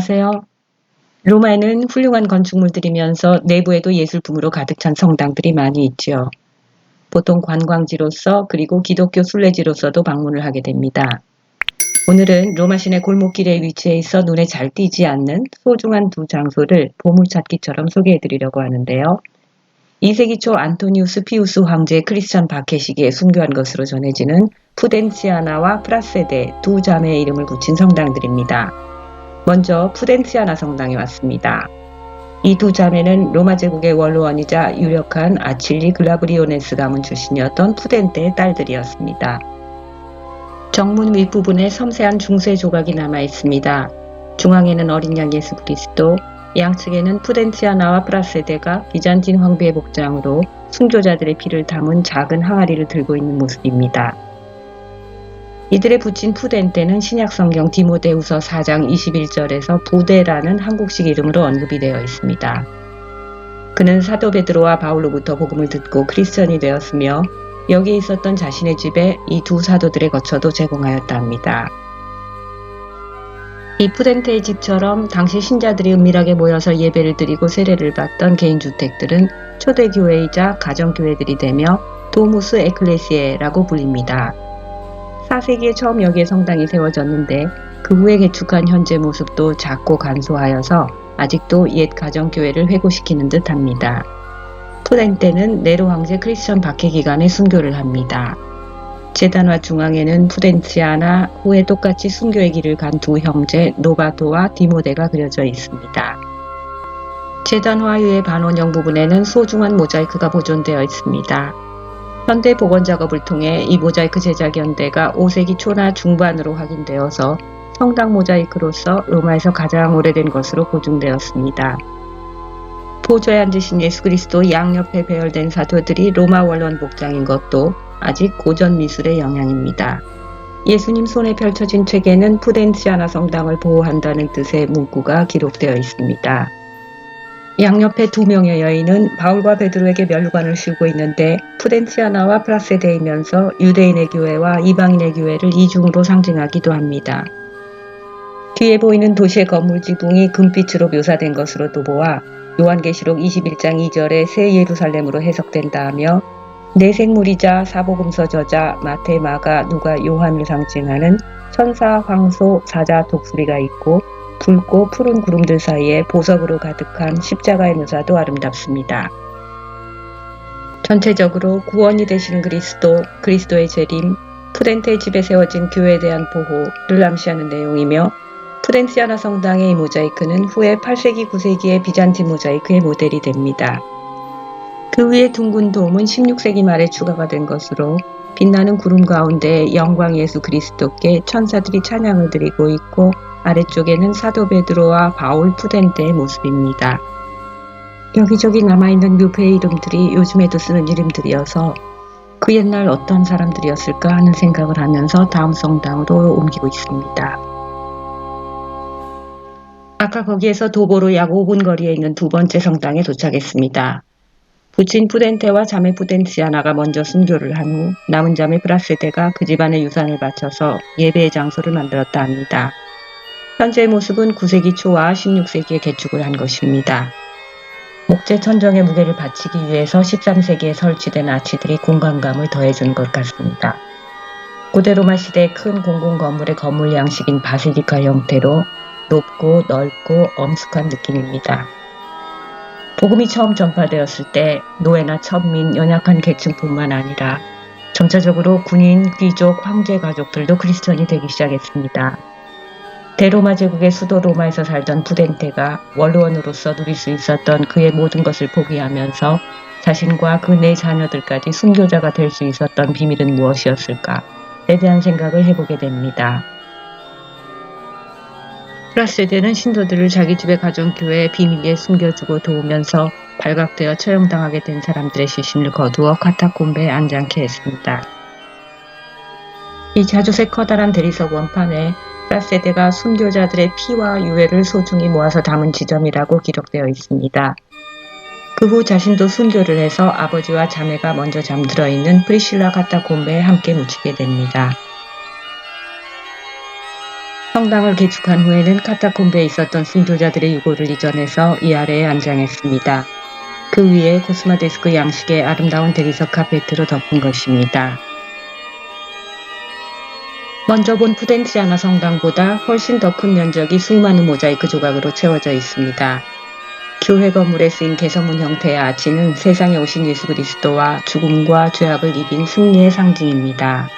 안녕하세요. 로마에는 훌륭한 건축물들이면서 내부에도 예술품으로 가득 찬 성당들이 많이 있지요. 보통 관광지로서 그리고 기독교 순례지로서도 방문을 하게 됩니다. 오늘은 로마 시내 골목길에 위치해 있어 눈에 잘 띄지 않는 소중한 두 장소를 보물찾기처럼 소개해드리려고 하는데요. 2세기 초 안토니우스 피우스 황제 크리스천 박해 시기에 순교한 것으로 전해지는 푸덴치아나와 프라세데 두 자매의 이름을 붙인 성당들입니다. 먼저 푸덴치아나 성당에 왔습니다. 이 두 자매는 로마 제국의 원로원이자 유력한 아칠리 글라브리오네스 가문 출신이었던 푸덴테의 딸들이었습니다. 정문 윗부분에 섬세한 중세 조각이 남아 있습니다. 중앙에는 어린 양 예수 그리스도, 양측에는 푸덴치아나와 프라세데가 비잔틴 황비의 복장으로 순교자들의 피를 담은 작은 항아리를 들고 있는 모습입니다. 이들의 부친 푸덴테는 신약성경 디모데후서 4장 21절에서 부데라는 한국식 이름으로 언급이 되어 있습니다. 그는 사도 베드로와 바울로부터 복음을 듣고 크리스천이 되었으며 여기에 있었던 자신의 집에 이 두 사도들의 거처도 제공하였다 합니다. 이 푸덴테의 집처럼 당시 신자들이 은밀하게 모여서 예배를 드리고 세례를 받던 개인주택들은 초대교회이자 가정교회들이 되며 도무스 에클레시에라고 불립니다. 4세기에 처음 여기에 성당이 세워졌는데 그 후에 개축한 현재 모습도 작고 간소하여서 아직도 옛 가정교회를 회고시키는 듯합니다. 푸덴테는 네로 황제 크리스천 박해 기간에 순교를 합니다. 제단화 중앙에는 푸덴치아나 후에 똑같이 순교의 길을 간 두 형제 노바도와 디모데가 그려져 있습니다. 제단화 위의 반원형 부분에는 소중한 모자이크가 보존되어 있습니다. 현대 복원 작업을 통해 이 모자이크 제작 연대가 5세기 초나 중반으로 확인되어서 성당 모자이크로서 로마에서 가장 오래된 것으로 보증되었습니다. 보좌에 앉으신 예수 그리스도 양옆에 배열된 사도들이 로마 원로원 복장인 것도 아직 고전 미술의 영향입니다. 예수님 손에 펼쳐진 책에는 푸덴치아나 성당을 보호한다는 뜻의 문구가 기록되어 있습니다. 양옆에 두 명의 여인은 바울과 베드로에게 면류관을 씌우고 있는데 푸덴치아나와 프라세데이면서 유대인의 교회와 이방인의 교회를 이중으로 상징하기도 합니다. 뒤에 보이는 도시의 건물 지붕이 금빛으로 묘사된 것으로도 보아 요한계시록 21장 2절의 새 예루살렘으로 해석된다 하며 내생물이자 사복음서 저자 마태, 마가, 누가, 요한을 상징하는 천사, 황소, 사자, 독수리가 있고 붉고 푸른 구름들 사이에 보석으로 가득한 십자가의 묘사도 아름답습니다. 전체적으로 구원이 되시는 그리스도, 그리스도의 재림, 푸덴테의 집에 세워진 교회에 대한 보호를 암시하는 내용이며 푸덴치아나 성당의 이 모자이크는 후에 8세기, 9세기의 비잔틴 모자이크의 모델이 됩니다. 그 위에 둥근 돔은 16세기 말에 추가가 된 것으로 빛나는 구름 가운데 영광 예수 그리스도께 천사들이 찬양을 드리고 있고 아래쪽에는 사도 베드로와 바울 푸덴테의 모습입니다. 여기저기 남아있는 묘패의 이름들이 요즘에도 쓰는 이름들이어서 그 옛날 어떤 사람들이었을까 하는 생각을 하면서 다음 성당으로 옮기고 있습니다. 아까 거기에서 도보로 약 5분 거리에 있는 두 번째 성당에 도착했습니다. 부친 푸덴테와 자매 푸덴치아나가 먼저 순교를 한 후 남은 자매 프라세데가 그 집안의 유산을 바쳐서 예배의 장소를 만들었다 합니다. 현재의 모습은 9세기 초와 16세기에 개축을 한 것입니다. 목재 천정의 무게를 받치기 위해서 13세기에 설치된 아치들이 공간감을 더해준 것 같습니다. 고대 로마 시대의 큰 공공 건물의 건물 양식인 바실리카 형태로 높고 넓고 엄숙한 느낌입니다. 복음이 처음 전파되었을 때 노예나 천민, 연약한 계층뿐만 아니라 점차적으로 군인, 귀족, 황제 가족들도 크리스천이 되기 시작했습니다. 대로마 제국의 수도 로마에서 살던 푸덴테가 원로원으로서 누릴 수 있었던 그의 모든 것을 포기하면서 자신과 그 네 자녀들까지 순교자가 될 수 있었던 비밀은 무엇이었을까에 대한 생각을 해보게 됩니다. 프라세데는 신도들을 자기 집의 가정교회에 비밀리에 숨겨주고 도우면서 발각되어 처형당하게 된 사람들의 시신을 거두어 카타콤베에 안장케 했습니다. 이 자주색 커다란 대리석 원판에 프라세데가 순교자들의 피와 유해를 소중히 모아서 담은 지점이라고 기록되어 있습니다. 그 후 자신도 순교를 해서 아버지와 자매가 먼저 잠들어 있는 프리실라 카타콤베에 함께 묻히게 됩니다. 성당을 개축한 후에는 카타콤베에 있었던 순교자들의 유골을 이전해서 이 아래에 안장했습니다. 그 위에 코스모데스크 양식의 아름다운 대리석 카페트로 덮은 것입니다. 먼저 본 푸덴치아나 성당보다 훨씬 더 큰 면적이 수많은 모자이크 조각으로 채워져 있습니다. 교회 건물에 쓰인 개선문 형태의 아치는 세상에 오신 예수 그리스도와 죽음과 죄악을 이긴 승리의 상징입니다.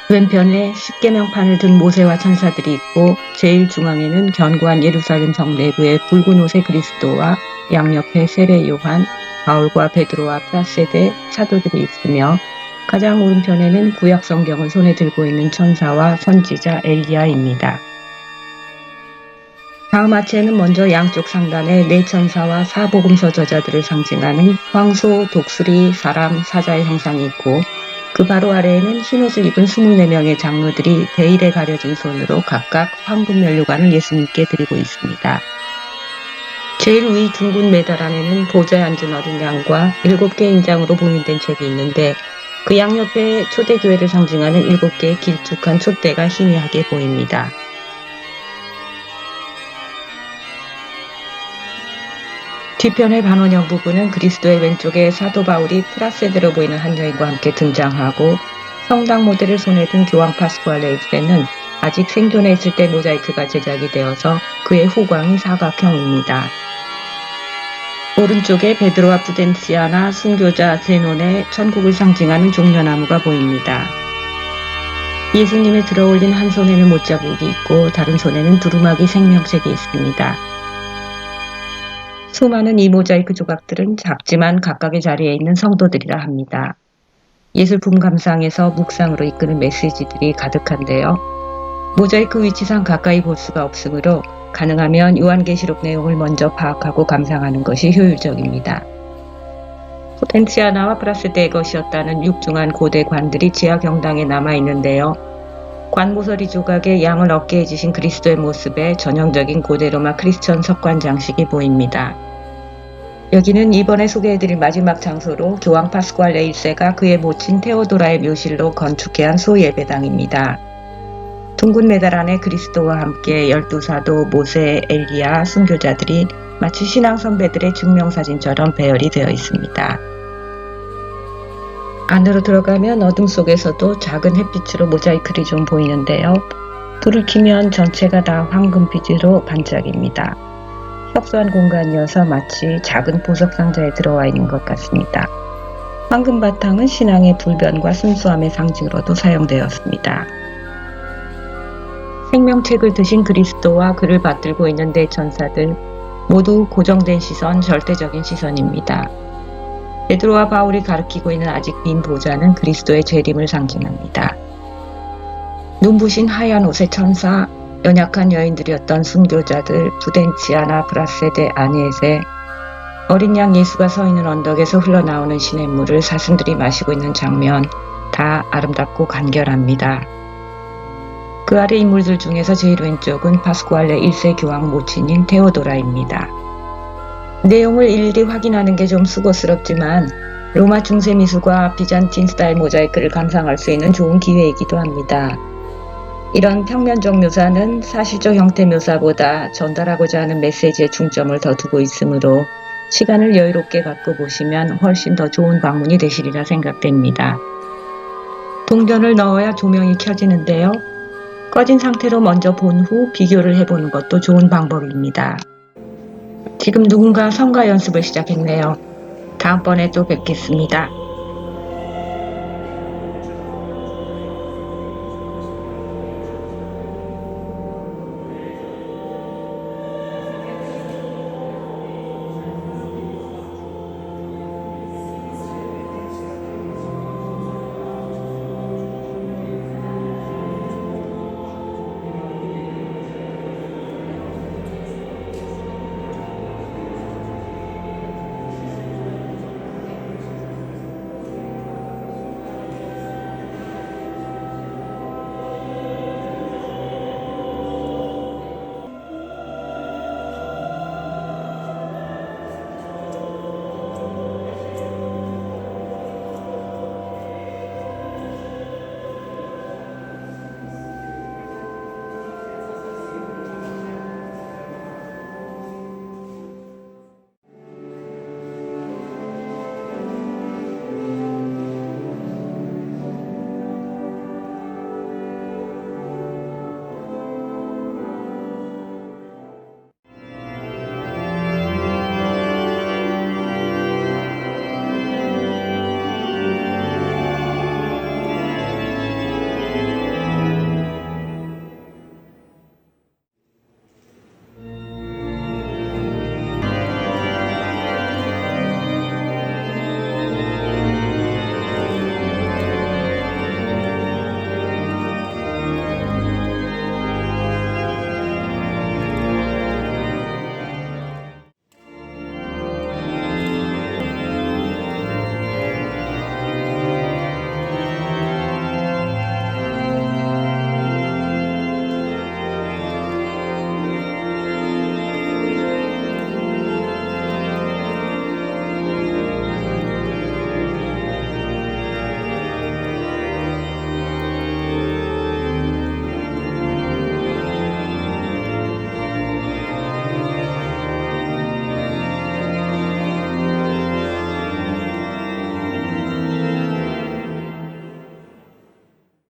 왼편에 십계명판을 든 모세와 천사들이 있고 제일 중앙에는 견고한 예루살렘 성 내부의 붉은 옷의 그리스도와 양옆에 세례 요한, 바울과 베드로와 프라세데 사도들이 있으며 가장 오른편에는 구약 성경을 손에 들고 있는 천사와 선지자 엘리야입니다. 다음 아치에는 먼저 양쪽 상단에 네 천사와 사복음서 저자들을 상징하는 황소, 독수리, 사람, 사자의 형상이 있고 그 바로 아래에는 흰옷을 입은 24명의 장로들이 베일에 가려진 손으로 각각 황금 면류관을 예수님께 드리고 있습니다. 제일 위 둥근 메달 안에는 보좌에 앉은 어린 양과 7개의 인장으로 봉인된 책이 있는데 그 양옆에 초대교회를 상징하는 7개의 길쭉한 촛대가 희미하게 보입니다. 뒤편의 반원형 부분은 그리스도의 왼쪽에 사도 바울이 프라세드로 보이는 한 여인과 함께 등장하고 성당 모델을 손에 든 교황 파스쿠알레 1세는 아직 생존해 있을 때 모자이크가 제작이 되어서 그의 후광이 사각형입니다. 오른쪽에 베드로와 푸덴시아나 순교자 제논의 천국을 상징하는 종려나무가 보입니다. 예수님의 들어올린 한 손에는 못자국이 있고 다른 손에는 두루마기 생명책이 있습니다. 수많은 이 모자이크 조각들은 작지만 각각의 자리에 있는 성도들이라 합니다. 예술품 감상에서 묵상으로 이끄는 메시지들이 가득한데요. 모자이크 위치상 가까이 볼 수가 없으므로 가능하면 요한계시록 내용을 먼저 파악하고 감상하는 것이 효율적입니다. 푸덴치아나와 프라세데의 것이었다는 육중한 고대 관들이 지하 경당에 남아있는데요. 관 모서리 조각에 양을 어깨에 지신 그리스도의 모습에 전형적인 고대 로마 크리스천 석관 장식이 보입니다. 여기는 이번에 소개해드릴 마지막 장소로 교황 파스쿠알레 1세가 그의 모친 테오도라의 묘실로 건축해한 소예배당입니다. 둥근 메달 안에 그리스도와 함께 12사도, 모세, 엘리야, 순교자들이 마치 신앙 선배들의 증명사진처럼 배열이 되어 있습니다. 안으로 들어가면 어둠 속에서도 작은 햇빛으로 모자이크를 좀 보이는데요. 불을 켜면 전체가 다 황금빛으로 반짝입니다. 협소한 공간이어서 마치 작은 보석 상자에 들어와 있는 것 같습니다. 황금 바탕은 신앙의 불변과 순수함의 상징으로도 사용되었습니다. 생명책을 드신 그리스도와 그를 받들고 있는 네 천사들 모두 고정된 시선, 절대적인 시선입니다. 베드로와 바울이 가리키고 있는 아직 빈 보좌는 그리스도의 재림을 상징합니다. 눈부신 하얀 옷의 천사, 연약한 여인들이었던 순교자들, 푸덴치아나, 프라세데, 아니에세, 어린 양 예수가 서 있는 언덕에서 흘러나오는 시냇물을 사슴들이 마시고 있는 장면, 다 아름답고 간결합니다. 그 아래 인물들 중에서 제일 왼쪽은 파스쿠알레 1세 교황 모친인 테오도라입니다. 내용을 일일이 확인하는 게 좀 수고스럽지만 로마 중세 미술과 비잔틴 스타일 모자이크를 감상할 수 있는 좋은 기회이기도 합니다. 이런 평면적 묘사는 사실적 형태 묘사보다 전달하고자 하는 메시지에 중점을 더 두고 있으므로 시간을 여유롭게 갖고 보시면 훨씬 더 좋은 방문이 되시리라 생각됩니다. 동전을 넣어야 조명이 켜지는데요. 꺼진 상태로 먼저 본 후 비교를 해보는 것도 좋은 방법입니다. 지금 누군가 성가 연습을 시작했네요. 다음번에 또 뵙겠습니다.